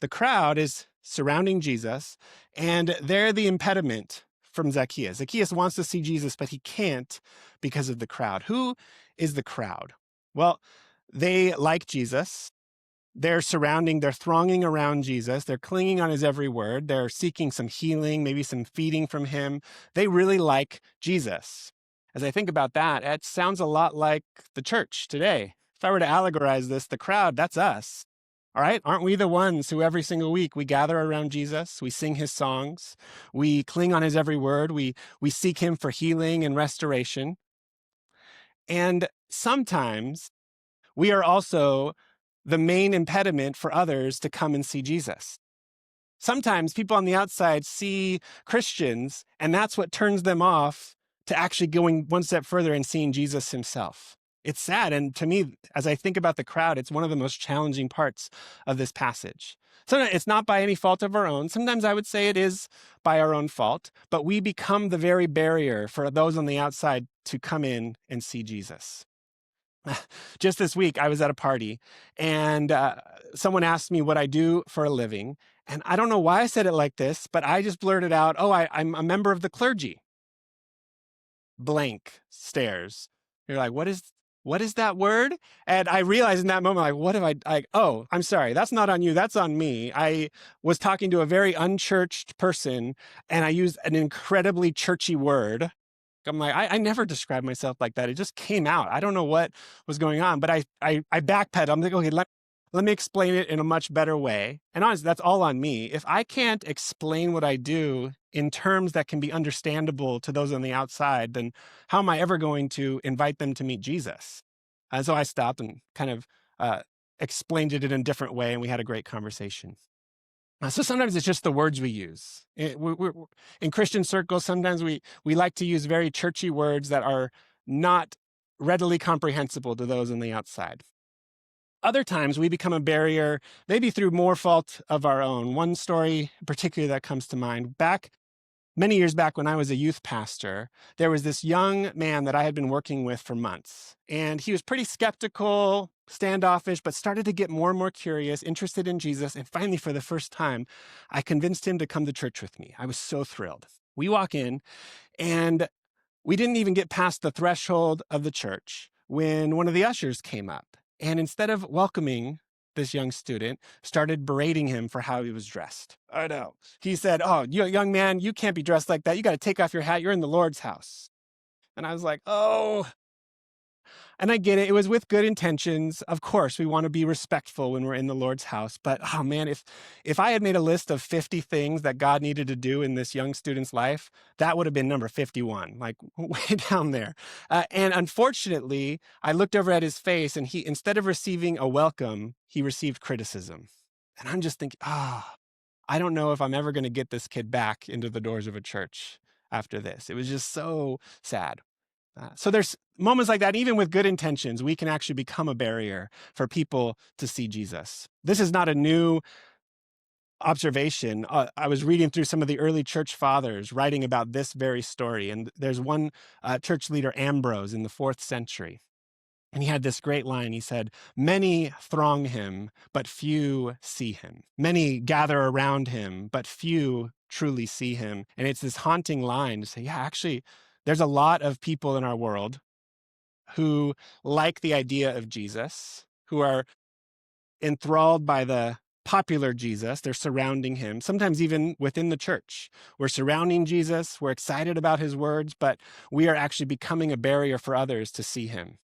the crowd is surrounding Jesus, and they're the impediment from Zacchaeus. Zacchaeus wants to see Jesus, but he can't because of the crowd. Who is the crowd? Well, they like Jesus. They're thronging around Jesus. They're clinging on his every word. They're seeking some healing, maybe some feeding from him. They really like Jesus. As I think about that, it sounds a lot like the church today. If I were to allegorize this, the crowd, that's us. All right? Aren't we the ones who every single week we gather around Jesus, we sing his songs, we cling on his every word, we seek him for healing and restoration. And sometimes we are also the main impediment for others to come and see Jesus. Sometimes people on the outside see Christians, and that's what turns them off to actually going one step further and seeing Jesus himself. It's sad, and to me, as I think about the crowd, it's one of the most challenging parts of this passage. So it's not by any fault of our own. Sometimes I would say it is by our own fault, but we become the very barrier for those on the outside to come in and see Jesus. Just this week, I was at a party, and someone asked me what I do for a living. And I don't know why I said it like this, but I just blurted out, "Oh, I'm a member of the clergy." Blank stares. You're like, what is that word? And I realized in that moment, like, what have oh, I'm sorry. That's not on you. That's on me. I was talking to a very unchurched person, and I used an incredibly churchy word. I'm like, I never described myself like that. It just came out. I don't know what was going on, but I backpedaled. I'm like, okay, let me explain it in a much better way. And honestly, that's all on me. If I can't explain what I do in terms that can be understandable to those on the outside, then how am I ever going to invite them to meet Jesus? And so I stopped and kind of explained it in a different way, and we had a great conversation. So sometimes it's just the words we use. In Christian circles, sometimes we like to use very churchy words that are not readily comprehensible to those on the outside. Other times we become a barrier, maybe through more fault of our own. One story particularly that comes to mind, many years back when I was a youth pastor, there was this young man that I had been working with for months. And he was pretty skeptical, standoffish, but started to get more and more curious, interested in Jesus. And finally, for the first time, I convinced him to come to church with me. I was so thrilled. We walk in, and we didn't even get past the threshold of the church when one of the ushers came up. And instead of welcoming this young student, started berating him for how he was dressed. I know. He said, "Oh, you young man, you can't be dressed like that. You got to take off your hat. You're in the Lord's house." And I was like, "Oh." And I get it. It was with good intentions. Of course, we want to be respectful when we're in the Lord's house. But oh man, if I had made a list of 50 things that God needed to do in this young student's life, that would have been number 51, like way down there. And unfortunately, I looked over at his face, and he, instead of receiving a welcome, he received criticism. And I'm just thinking, I don't know if I'm ever going to get this kid back into the doors of a church after this. It was just so sad. So there's moments like that, even with good intentions, we can actually become a barrier for people to see Jesus. This is not a new observation. I was reading through some of the early church fathers writing about this very story. And there's one church leader, Ambrose, in the 4th century. And he had this great line. He said, "Many throng him, but few see him. Many gather around him, but few truly see him." And it's this haunting line to say, yeah, actually, there's a lot of people in our world who like the idea of Jesus, who are enthralled by the popular Jesus. They're surrounding him, sometimes even within the church. We're surrounding Jesus. We're excited about his words, but we are actually becoming a barrier for others to see him.